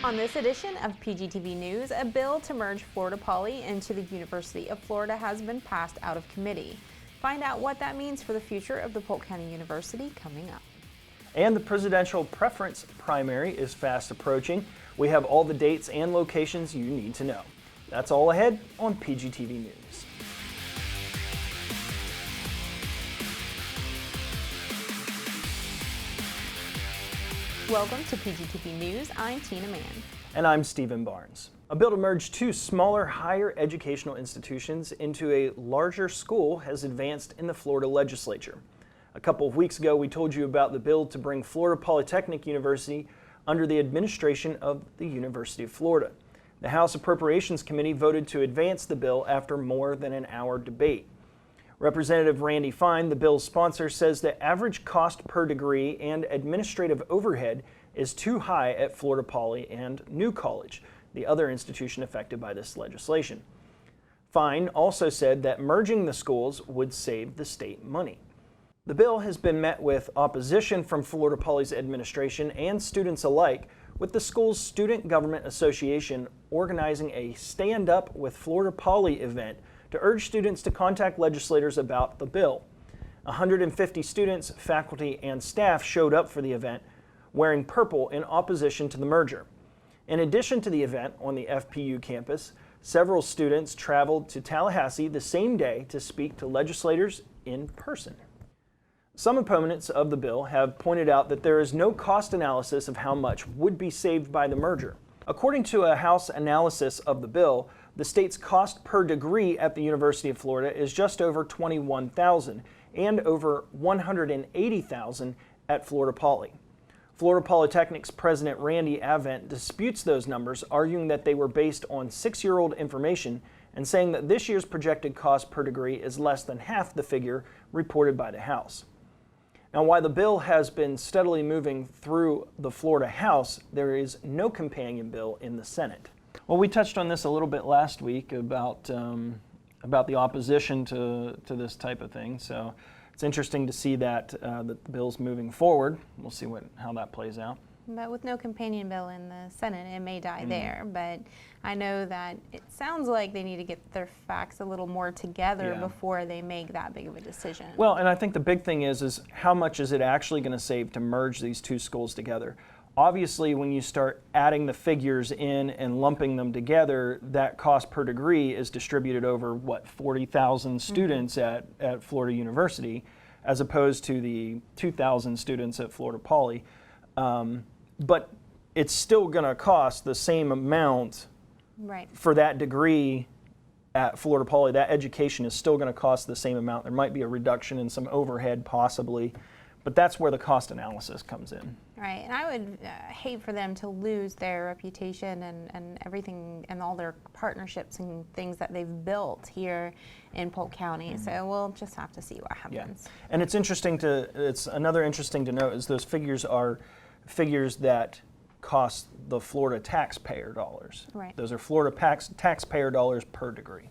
On this edition of PGTV News, a bill to merge Florida Poly into the University of Florida has been passed out of committee. Find out what that means for the future of the Polk County University coming up. And the presidential preference primary is fast approaching. We have all the dates and locations you need to know. That's all ahead on PGTV News. Welcome to PGTV News. I'm Tina Mann. And I'm Stephen Barnes. A bill to merge two smaller higher educational institutions into a larger school has advanced in the Florida legislature. A couple of weeks ago, we told you about the bill to bring Florida Polytechnic University under the administration of the University of Florida. The House Appropriations Committee voted to advance the bill after more than an hour debate. Representative Randy Fine, the bill's sponsor, says the average cost per degree and administrative overhead is too high at Florida Poly and New College, the other institution affected by this legislation. Fine also said that merging the schools would save the state money. The bill has been met with opposition from Florida Poly's administration and students alike, with the school's Student Government Association organizing a Stand Up with Florida Poly event to urge students to contact legislators about the bill. 150 students, faculty, and staff showed up for the event wearing purple in opposition to the merger. In addition to the event on the FPU campus, several students traveled to Tallahassee the same day to speak to legislators in person. Some opponents of the bill have pointed out that there is no cost analysis of how much would be saved by the merger. According to a House analysis of the bill, the state's cost per degree at the University of Florida is just over $21,000 and over $180,000 at Florida Poly. Florida Polytechnic's President Randy Avent disputes those numbers, arguing that they were based on 6-year-old information and saying that this year's projected cost per degree is less than half the figure reported by the House. Now, while the bill has been steadily moving through the Florida House, there is no companion bill in the Senate. Well, we touched on this a little bit last week about the opposition to this type of thing. So it's interesting to see that the bill's moving forward. We'll see how that plays out. But with no companion bill in the Senate, it may die there. But I know that it sounds like they need to get their facts a little more together before they make that big of a decision. Well, and I think the big thing is how much is it actually going to save to merge these two schools together? Obviously, when you start adding the figures in and lumping them together, that cost per degree is distributed over, 40,000 students at Florida University, as opposed to the 2,000 students at Florida Poly. But it's still going to cost the same amount for that degree at Florida Poly. That education is still going to cost the same amount. There might be a reduction in some overhead possibly, but that's where the cost analysis comes in. Right, and I would hate for them to lose their reputation and everything and all their partnerships and things that they've built here in Polk County. So we'll just have to see what happens. Yeah. And it's another interesting to note is those figures are figures that cost the Florida taxpayer dollars. Right. Those are Florida taxpayer dollars per degree.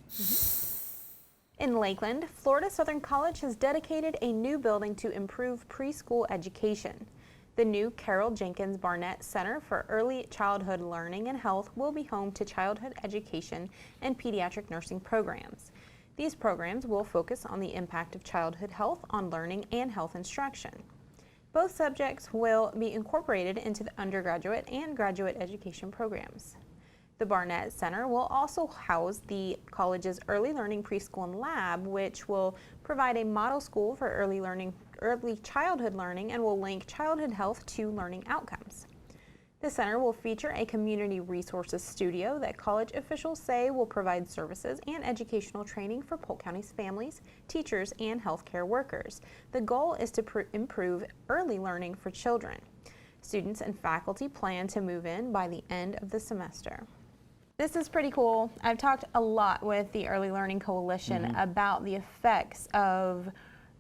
In Lakeland, Florida Southern College has dedicated a new building to improve preschool education. The new Carol Jenkins Barnett Center for Early Childhood Learning and Health will be home to childhood education and pediatric nursing programs. These programs will focus on the impact of childhood health on learning and health instruction. Both subjects will be incorporated into the undergraduate and graduate education programs. The Barnett Center will also house the college's Early Learning Preschool and Lab, which will provide a model school for early childhood learning and will link childhood health to learning outcomes. The center will feature a community resources studio that college officials say will provide services and educational training for Polk County's families, teachers, and healthcare workers. The goal is to improve early learning for children. Students and faculty plan to move in by the end of the semester. This is pretty cool. I've talked a lot with the Early Learning Coalition about the effects of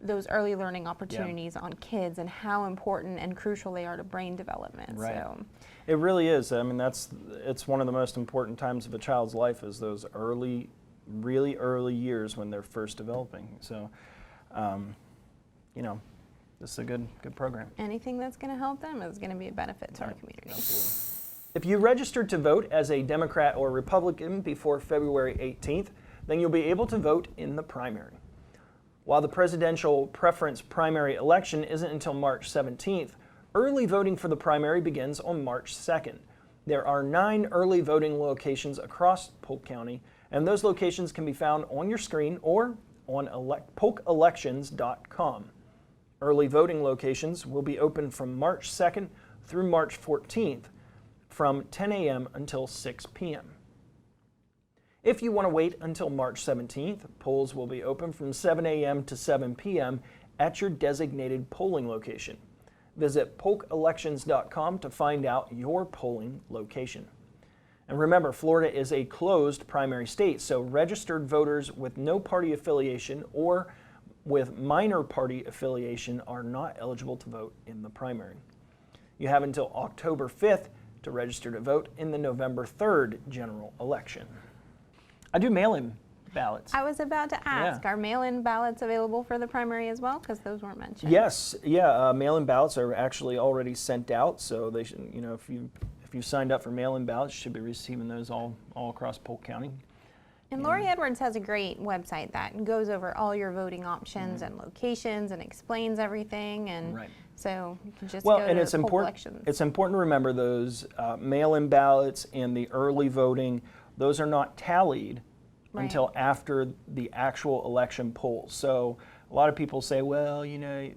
those early learning opportunities on kids and how important and crucial they are to brain development. Right. So. It really is. I mean, it's one of the most important times of a child's life is those really early years when they're first developing. So, this is a good program. Anything that's going to help them is going to be a benefit to our community. Absolutely. If you registered to vote as a Democrat or Republican before February 18th, then you'll be able to vote in the primary. While the presidential preference primary election isn't until March 17th, early voting for the primary begins on March 2nd. There are 9 early voting locations across Polk County, and those locations can be found on your screen or on polkelections.com. Early voting locations will be open from March 2nd through March 14th from 10 a.m. until 6 p.m. If you want to wait until March 17th, polls will be open from 7 a.m. to 7 p.m. at your designated polling location. Visit polkelections.com to find out your polling location. And remember, Florida is a closed primary state, so registered voters with no party affiliation or with minor party affiliation are not eligible to vote in the primary. You have until October 5th to register to vote in the November 3rd general election. I do mail-in ballots. I was about to ask, Are mail-in ballots available for the primary as well? Because those weren't mentioned. Yes, mail-in ballots are actually already sent out, so they should, if you signed up for mail-in ballots, you should be receiving those all across Polk County. And Lori Edwards has a great website that goes over all your voting options and locations and explains everything. And so you can just go to Polk Elections. It's important to remember those mail-in ballots and the early voting, those are not tallied until after the actual election polls. So a lot of people say, well, the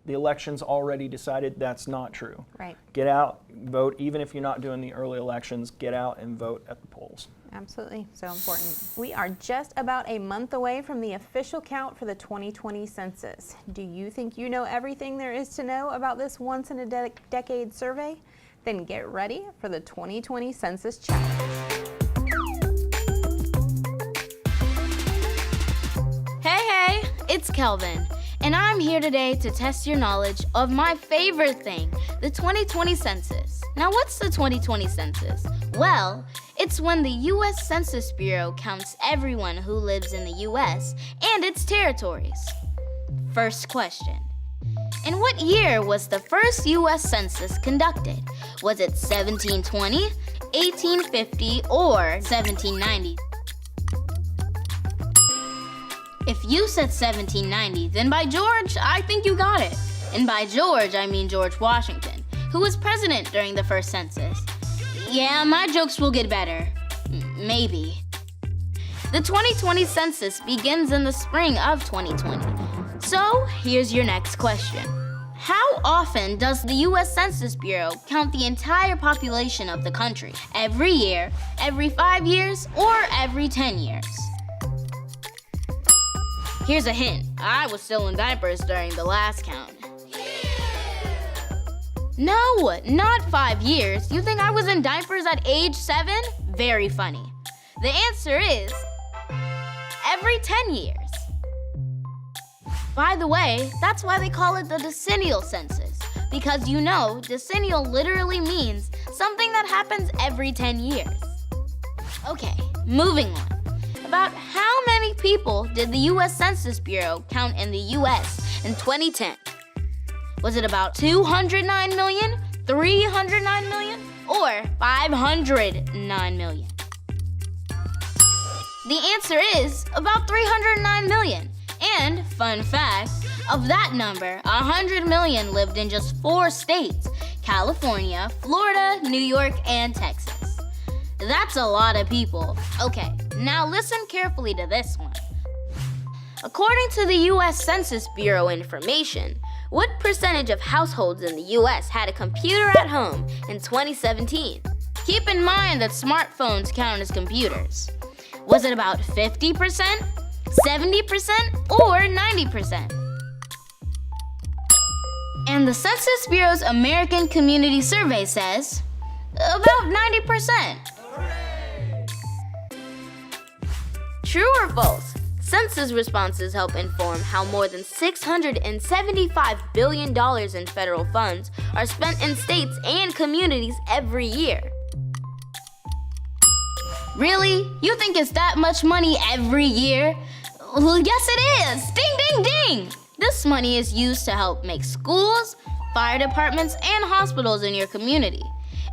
election's already decided. That's not true. Right. Get out, vote, even if you're not doing the early elections, get out and vote at the polls. Absolutely, so important. We are just about a month away from the official count for the 2020 census. Do you think you know everything there is to know about this once-in-a-decade survey? Then get ready for the 2020 Census Challenge. Hey, it's Kelvin, and I'm here today to test your knowledge of my favorite thing, the 2020 census. Now, what's the 2020 census? Well, it's when the U.S. Census Bureau counts everyone who lives in the U.S. and its territories. First question. In what year was the first U.S. Census conducted? Was it 1720, 1850, or 1790? If you said 1790, then by George, I think you got it. And by George, I mean George Washington, who was president during the first census. Yeah, my jokes will get better. Maybe. The 2020 census begins in the spring of 2020. So, here's your next question. How often does the U.S. Census Bureau count the entire population of the country? Every year, every 5 years, or every 10 years? Here's a hint. I was still in diapers during the last count. No, not 5 years. You think I was in diapers at age 7? Very funny. The answer is every 10 years. By the way, that's why they call it the decennial census. Because decennial literally means something that happens every 10 years. Okay, moving on. About how many people did the U.S. Census Bureau count in the U.S. in 2010? Was it about 209 million, 309 million, or 509 million? The answer is about 309 million. And, fun fact, of that number, 100 million lived in just 4 states: California, Florida, New York, and Texas. That's a lot of people. Okay, now listen carefully to this one. According to the U.S. Census Bureau information, what percentage of households in the U.S. had a computer at home in 2017? Keep in mind that smartphones count as computers. Was it about 50%, 70%, or 90%? And the Census Bureau's American Community Survey says about 90%. True or false? Census responses help inform how more than $675 billion in federal funds are spent in states and communities every year. Really? You think it's that much money every year? Well, yes it is! Ding, ding, ding! This money is used to help make schools, fire departments, and hospitals in your community.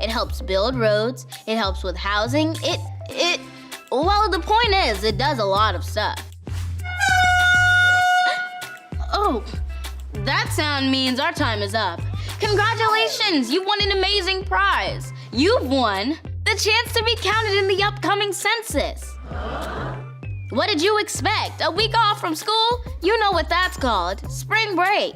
It helps build roads, it helps with housing, well, the point is, it does a lot of stuff. Oh, that sound means our time is up. Congratulations, you won an amazing prize. You've won the chance to be counted in the upcoming census. What did you expect? A week off from school? You know what that's called, spring break.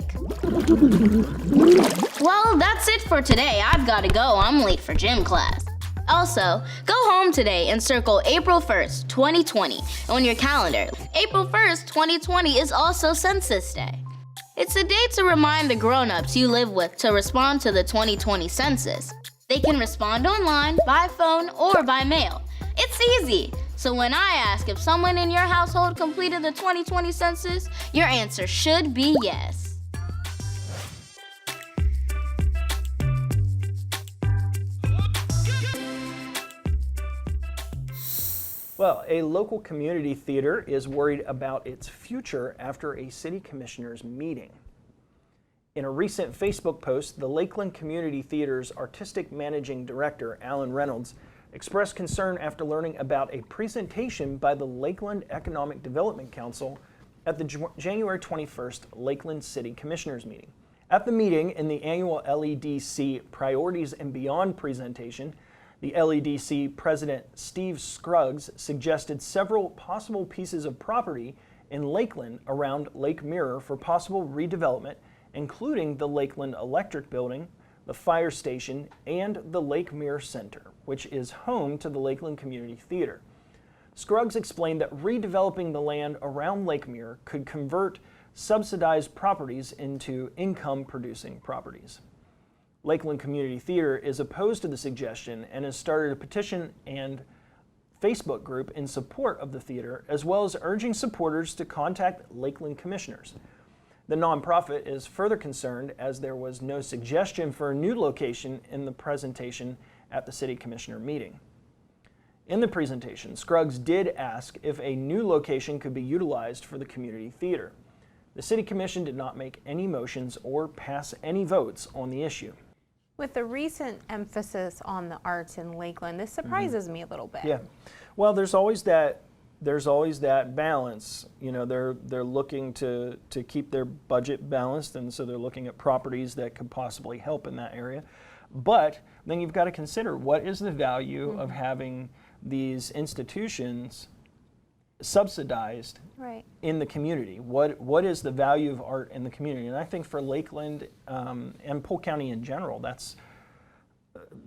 Well, that's it for today. I've gotta go, I'm late for gym class. Also, go home today and circle April 1st, 2020 on your calendar. April 1st, 2020 is also Census Day. It's a day to remind the grown-ups you live with to respond to the 2020 census. They can respond online, by phone, or by mail. It's easy. So when I ask if someone in your household completed the 2020 census, your answer should be yes. Well, a local community theater is worried about its future after a city commissioners meeting. In a recent Facebook post, the Lakeland Community Theater's artistic managing director, Alan Reynolds, expressed concern after learning about a presentation by the Lakeland Economic Development Council at the January 21st Lakeland City Commissioners meeting. At the meeting, in the annual LEDC Priorities and Beyond presentation, the LEDC President Steve Scruggs suggested several possible pieces of property in Lakeland around Lake Mirror for possible redevelopment, including the Lakeland Electric Building, the fire station, and the Lake Mirror Center, which is home to the Lakeland Community Theater. Scruggs explained that redeveloping the land around Lake Mirror could convert subsidized properties into income-producing properties. Lakeland Community Theater is opposed to the suggestion and has started a petition and Facebook group in support of the theater, as well as urging supporters to contact Lakeland commissioners. The nonprofit is further concerned as there was no suggestion for a new location in the presentation at the city commissioner meeting. In the presentation, Scruggs did ask if a new location could be utilized for the community theater. The city commission did not make any motions or pass any votes on the issue. With the recent emphasis on the arts in Lakeland, this surprises me a little bit. Yeah, well, there's always that balance. You know, they're looking to keep their budget balanced, and so they're looking at properties that could possibly help in that area. But then you've got to consider, what is the value of having these institutions subsidized in the community? What is the value of art in the community? And I think for Lakeland and Polk County in general,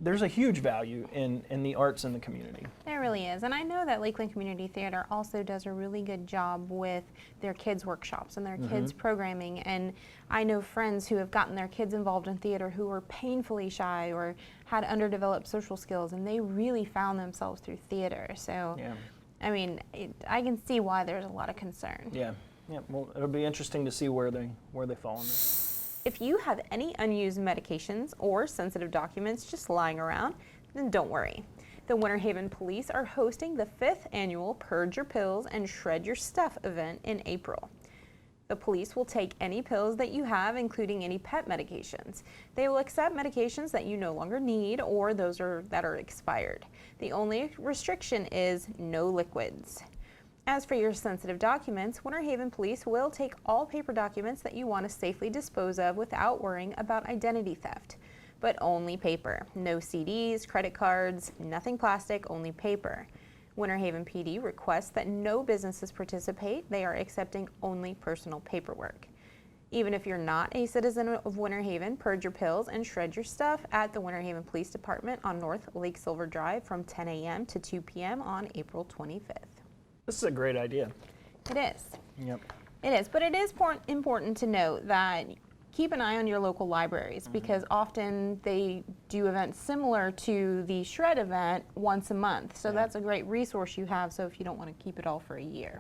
there's a huge value in the arts in the community. There really is. And I know that Lakeland Community Theater also does a really good job with their kids' workshops and their kids' programming. And I know friends who have gotten their kids involved in theater who were painfully shy or had underdeveloped social skills, and they really found themselves through theater. So, yeah. I mean, I can see why there's a lot of concern. Yeah. Well, it'll be interesting to see where they fall in this. If you have any unused medications or sensitive documents just lying around, then don't worry. The Winter Haven Police are hosting the 5th annual Purge Your Pills and Shred Your Stuff event in April. The police will take any pills that you have, including any pet medications. They will accept medications that you no longer need or those that are expired. The only restriction is no liquids. As for your sensitive documents, Winter Haven Police will take all paper documents that you want to safely dispose of without worrying about identity theft. But only paper. No CDs, credit cards, nothing plastic, only paper. Winter Haven PD requests that no businesses participate. They are accepting only personal paperwork. Even if you're not a citizen of Winter Haven, purge your pills and shred your stuff at the Winter Haven Police Department on North Lake Silver Drive from 10 a.m. to 2 p.m. on April 25th. This is a great idea. It is. Yep. It is, but it is important to note that keep an eye on your local libraries because often they do events similar to the Shred event once a month. So that's a great resource you have, so if you don't want to keep it all for a year.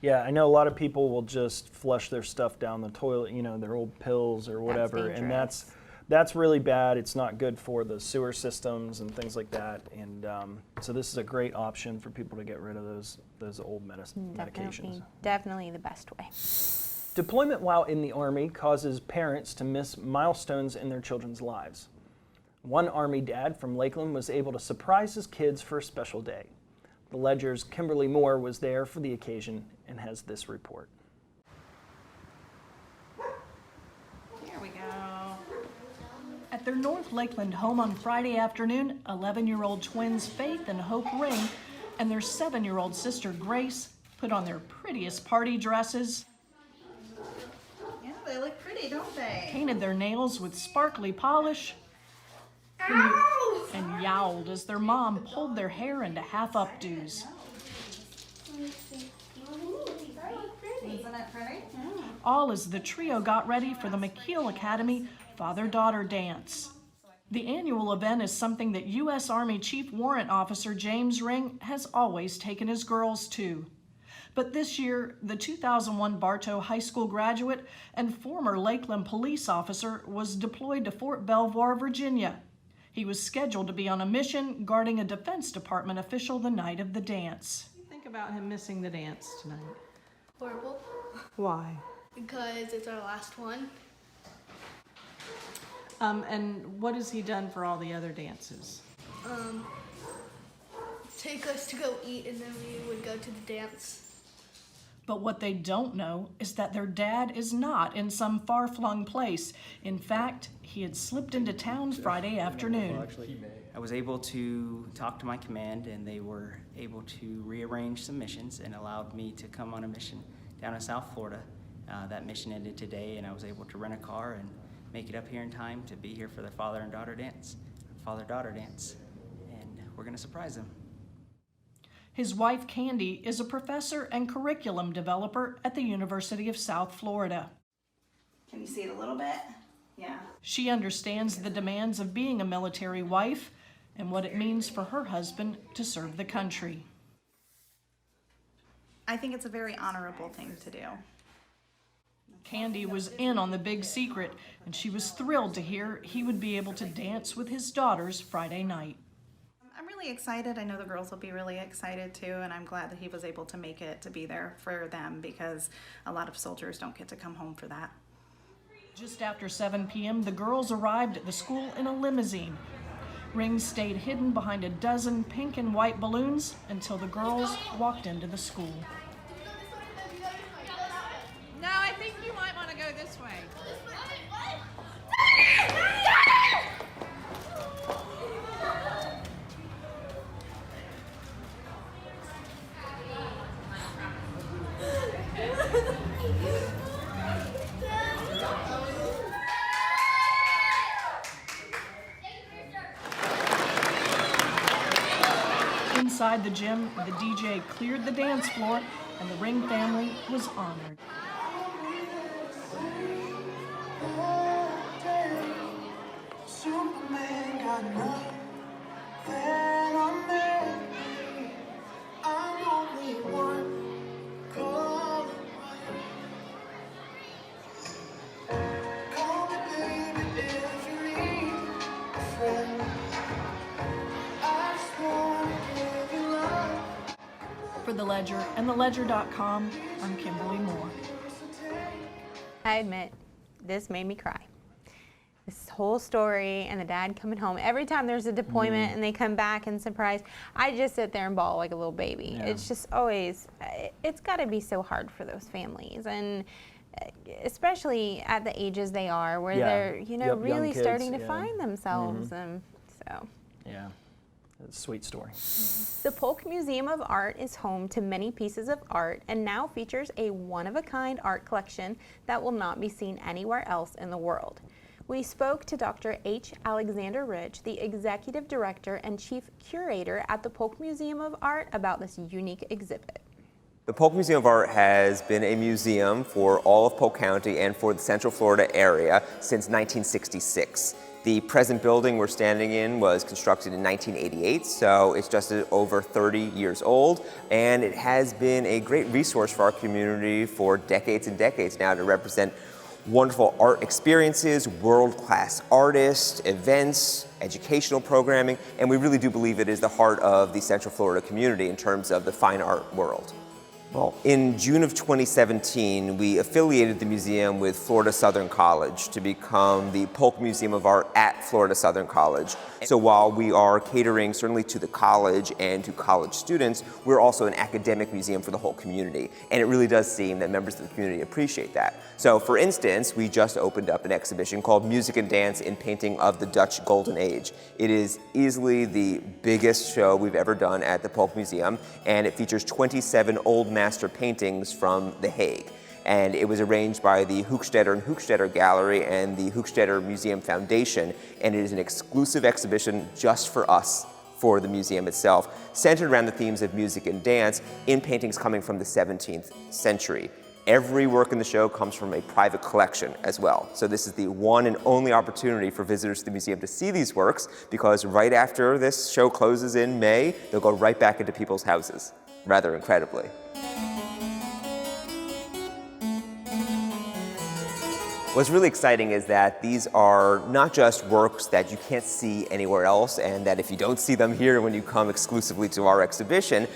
Yeah, I know a lot of people will just flush their stuff down the toilet, you know, their old pills or whatever, and that's really bad. It's not good for the sewer systems and things like that. And so this is a great option for people to get rid of those old medications. Definitely the best way. Deployment while in the Army causes parents to miss milestones in their children's lives. One Army dad from Lakeland was able to surprise his kids for a special day. The Ledger's Kimberly Moore was there for the occasion and has this report. Here we go. At their North Lakeland home on Friday afternoon, 11-year-old twins Faith and Hope Ring and their 7-year-old sister Grace put on their prettiest party dresses. Yeah, they look pretty, don't they? Painted their nails with sparkly polish and yowled as their mom pulled their hair into half updos. Isn't it pretty? All as the trio got ready for the McKeel Academy Father-Daughter Dance. The annual event is something that U.S. Army Chief Warrant Officer James Ring has always taken his girls to. But this year, the 2001 Bartow High School graduate and former Lakeland police officer was deployed to Fort Belvoir, Virginia. He was scheduled to be on a mission guarding a Defense Department official the night of the dance. Think about him missing the dance tonight. Horrible, Why? because it's our last one. And what has he done for all the other dances? Take us to go eat, and then we would go to the dance. But what they don't know is that their dad is not in some far-flung place. In fact, he had slipped into town Friday afternoon. I was able to talk to my command, and they were able to rearrange some missions and allowed me to come on a mission down in South Florida. That mission ended today, and I was able to rent a car and make it up here in time to be here for their father-daughter dance. And we're gonna surprise them. His wife, Candy, is a professor and curriculum developer at the University of South Florida. Can you see it a little bit? Yeah. She understands the demands of being a military wife and what it means for her husband to serve the country. I think it's a very honorable thing to do. Candy was in on the big secret, and she was thrilled to hear he would be able to dance with his daughters Friday night. I'm really excited. I know the girls will be really excited too, and I'm glad that he was able to make it to be there for them because a lot of soldiers don't get to come home for that. Just after 7 p.m., the girls arrived at the school in a limousine. Ring stayed hidden behind a dozen pink and white balloons until the girls walked into the school. No, I think you might want to go this way. Inside the gym, the DJ cleared the dance floor, and the Ring family was honored. For The Ledger and theledger.com, I'm Kimberly Moore. I admit, this made me cry. This whole story and the dad coming home. Every time there's a deployment and they come back and surprise, I just sit there and bawl like a little baby. Yeah. It's just always, it's got to be so hard for those families. And especially at the ages they are, where they're, Young really kids, starting to yeah. find themselves. And so. Yeah, it's a sweet story. The Polk Museum of Art is home to many pieces of art and now features a one-of-a-kind art collection that will not be seen anywhere else in the world. We spoke to Dr. H. Alexander Rich, the Executive Director and Chief Curator at the Polk Museum of Art, about this unique exhibit. The Polk Museum of Art has been a museum for all of Polk County and for the Central Florida area since 1966. The present building we're standing in was constructed in 1988, so it's just over 30 years old, and it has been a great resource for our community for decades and decades now to represent wonderful art experiences, world-class artists, events, educational programming, and we really do believe it is the heart of the Central Florida community in terms of the fine art world. Well, in June of 2017, we affiliated the museum with Florida Southern College to become the Polk Museum of Art at Florida Southern College. So while we are catering certainly to the college and to college students, we're also an academic museum for the whole community. And it really does seem that members of the community appreciate that. So for instance, we just opened up an exhibition called Music and Dance in Painting of the Dutch Golden Age. It is easily the biggest show we've ever done at the Polk Museum, and it features 27 old master paintings from The Hague. And it was arranged by the Hoeksteder and Hoeksteder Gallery and the Hoeksteder Museum Foundation, and it is an exclusive exhibition just for us, for the museum itself, centered around the themes of music and dance in paintings coming from the 17th century. Every work in the show comes from a private collection as well. So this is the one and only opportunity for visitors to the museum to see these works, because right after this show closes in May, they'll go right back into people's houses, rather incredibly. What's really exciting is that these are not just works that you can't see anywhere else, and that if you don't see them here when you come exclusively to our exhibition,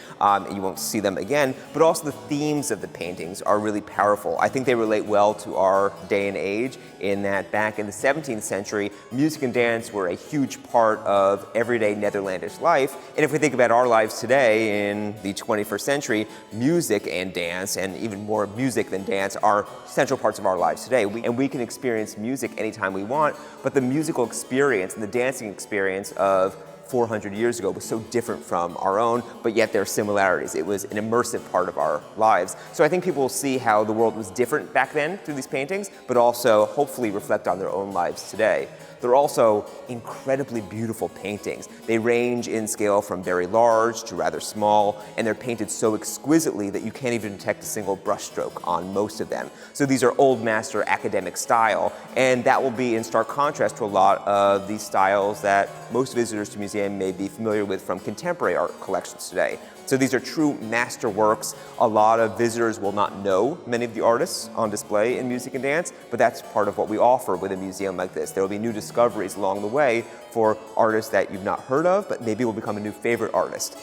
you won't see them again, but also the themes of the paintings are really powerful. I think they relate well to our day and age, in that back in the 17th century, music and dance were a huge part of everyday Netherlandish life. And if we think about our lives today in the 21st century, music and dance, and even more music than dance, are central parts of our lives today. We can experience music anytime we want, but the musical experience and the dancing experience of 400 years ago was so different from our own, but yet there are similarities. It was an immersive part of our lives. So I think people will see how the world was different back then through these paintings, but also hopefully reflect on their own lives today. They're also incredibly beautiful paintings. They range in scale from very large to rather small, and they're painted so exquisitely that you can't even detect a single brushstroke on most of them. So these are old master academic style, and that will be in stark contrast to a lot of the styles that most visitors to the museum may be familiar with from contemporary art collections today. So these are true master works. A lot of visitors will not know many of the artists on display in music and dance, but that's part of what we offer with a museum like this. There will be new discoveries along the way for artists that you've not heard of, but maybe will become a new favorite artist.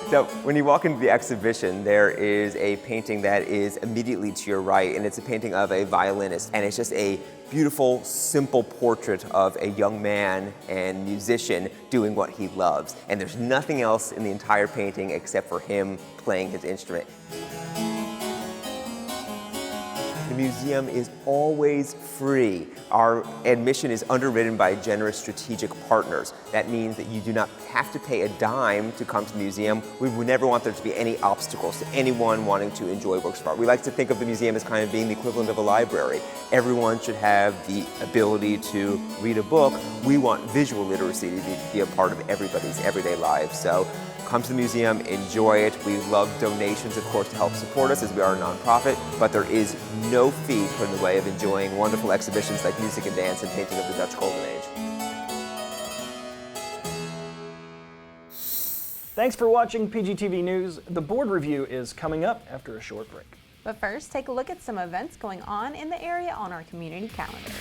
So when you walk into the exhibition, there is a painting that is immediately to your right, and it's a painting of a violinist, and it's just a beautiful, simple portrait of a young man and musician doing what he loves. And there's nothing else in the entire painting except for him playing his instrument. The museum is always free. Our admission is underwritten by generous strategic partners. That means that you do not have to pay a dime to come to the museum. We would never want there to be any obstacles to anyone wanting to enjoy works of art. We like to think of the museum as kind of being the equivalent of a library. Everyone should have the ability to read a book. We want visual literacy to be a part of everybody's everyday lives. So come to the museum, enjoy it. We love donations, of course, to help support us, as we are a nonprofit, but there is no fee put in the way of enjoying wonderful exhibitions like music and dance and painting of the Dutch Golden Age. Thanks for watching PGTV News. The board review is coming up after a short break. But first, take a look at some events going on in the area on our community calendar.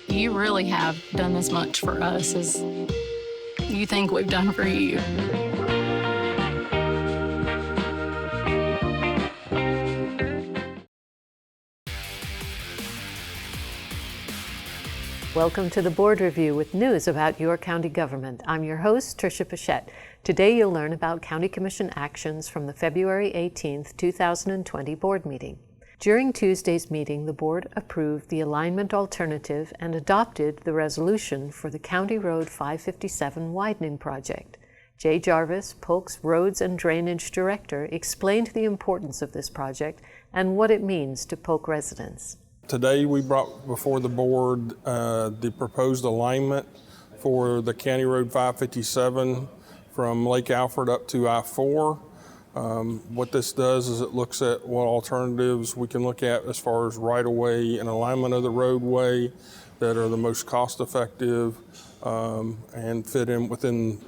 You really have done as much for us as you think we've done for you. Welcome to the Board Review with news about your county government. I'm your host, Tricia Pichette. Today you'll learn about County Commission actions from the February 18th, 2020 board meeting. During Tuesday's meeting, the board approved the alignment alternative and adopted the resolution for the County Road 557 widening project. Jay Jarvis, Polk's Roads and Drainage Director, explained the importance of this project and what it means to Polk residents. Today we brought before the board the proposed alignment for the County Road 557 from Lake Alfred up to I-4. What this does is it looks at what alternatives we can look at as far as right-of-way and alignment of the roadway that are the most cost-effective and fit in within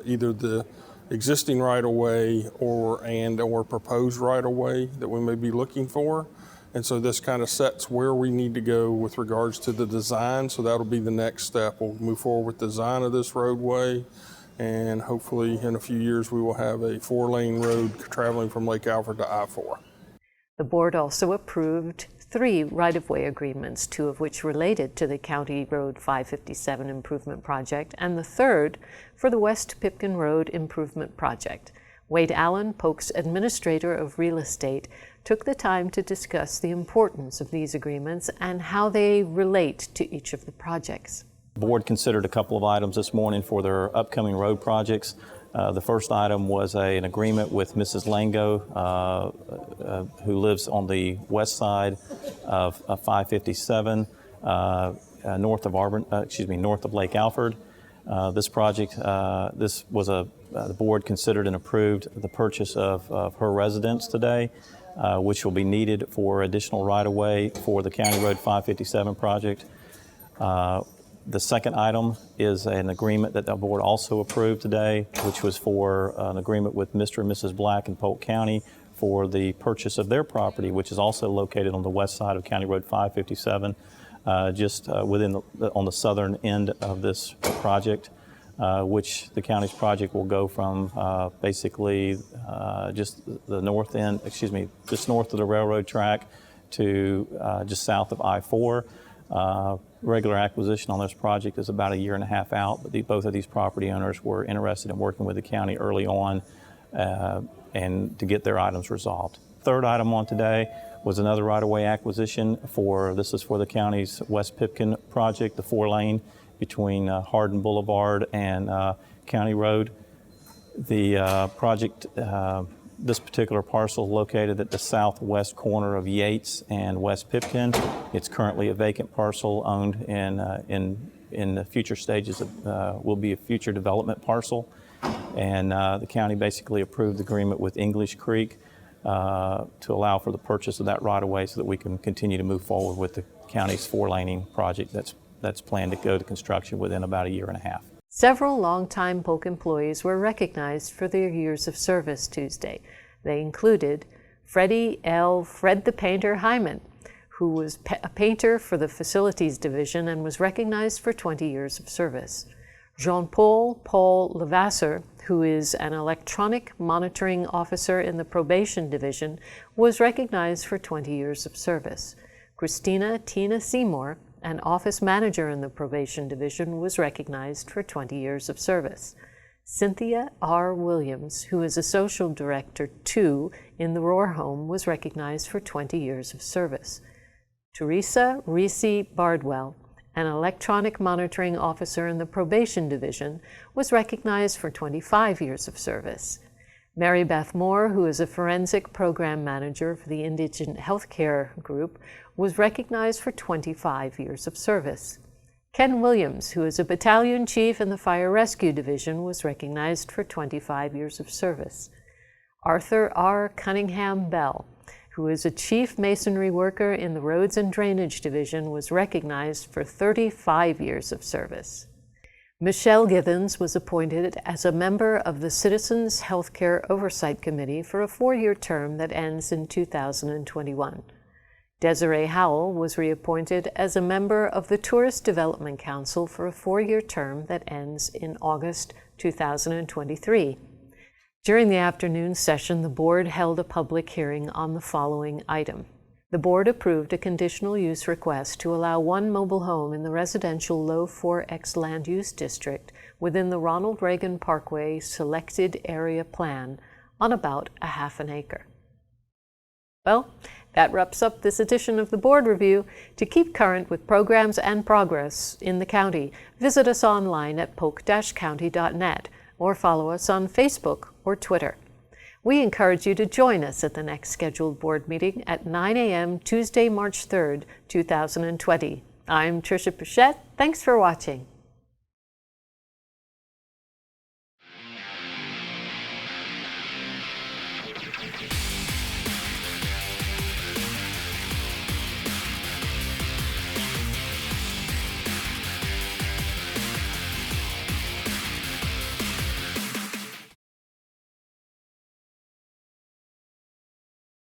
either the existing right-of-way or proposed right-of-way that we may be looking for. And so this kind of sets where we need to go with regards to the design. So that'll be the next step. We'll move forward with design of this roadway, and hopefully in a few years we will have a 4-lane road traveling from Lake Alfred to I-4. The board also approved 3 right-of-way agreements, 2 of which related to the County Road 557 Improvement Project, and the 3rd for the West Pipkin Road Improvement Project. Wade Allen, Polk's Administrator of Real Estate, took the time to discuss the importance of these agreements and how they relate to each of the projects. The board considered a couple of items this morning for their upcoming road projects. The first item was an agreement with Mrs. Lango, who lives on the west side of 557, north of Lake Alfred. This project, the board considered and approved the purchase of her residence today, which will be needed for additional right-of-way for the County Road 557 project. The second item is an agreement that the board also approved today, which was for an agreement with Mr. and Mrs. Black in Polk County for the purchase of their property, which is also located on the west side of County Road 557, just on the southern end of this project, which the county's project will go from basically just the north end, just north of the railroad track to just south of I-4. Regular acquisition on this project is about 1.5 years out, but both of these property owners were interested in working with the county early on and to get their items resolved. Third item on today was another right-of-way acquisition this is for the county's West Pipkin project, the 4-lane between Hardin Boulevard and County Road. The project, this particular parcel located at the southwest corner of Yates and West Pipkin. It's currently a vacant parcel owned in the future stages of, will be a future development parcel. And the county basically approved the agreement with English Creek to allow for the purchase of that right-of-way so that we can continue to move forward with the county's 4-laning project that's planned to go to construction within about 1.5 years. Several longtime Polk employees were recognized for their years of service Tuesday. They included Freddie L. Fred the Painter Hyman, who was a painter for the Facilities Division and was recognized for 20 years of service. Jean-Paul Levasseur, who is an electronic monitoring officer in the Probation Division, was recognized for 20 years of service. Christina Tina Seymour, an office manager in the Probation Division, was recognized for 20 years of service. Cynthia R. Williams, who is Associate Director 2 in the Rohr Home, was recognized for 20 years of service. Teresa Reese Bardwell, an electronic monitoring officer in the Probation Division, was recognized for 25 years of service. Mary Beth Moore, who is a forensic program manager for the Indigent Healthcare Group, was recognized for 25 years of service. Ken Williams, who is a battalion chief in the Fire Rescue Division, was recognized for 25 years of service. Arthur R. Cunningham Bell, who is a chief masonry worker in the Roads and Drainage Division, was recognized for 35 years of service. Michelle Givens was appointed as a member of the Citizens Healthcare Oversight Committee for a 4-year term that ends in 2021. Desiree Howell was reappointed as a member of the Tourist Development Council for a 4-year term that ends in August 2023. During the afternoon session, the board held a public hearing on the following item. The board approved a conditional use request to allow 1 mobile home in the residential Low 4X land use district within the Ronald Reagan Parkway selected area plan on about 1/2 acre. Well, that wraps up this edition of the Board Review. To keep current with programs and progress in the county, visit us online at polk-county.net or follow us on Facebook or Twitter. We encourage you to join us at the next scheduled board meeting at 9 a.m. Tuesday, March 3rd, 2020. I'm Tricia Pichette. Thanks for watching.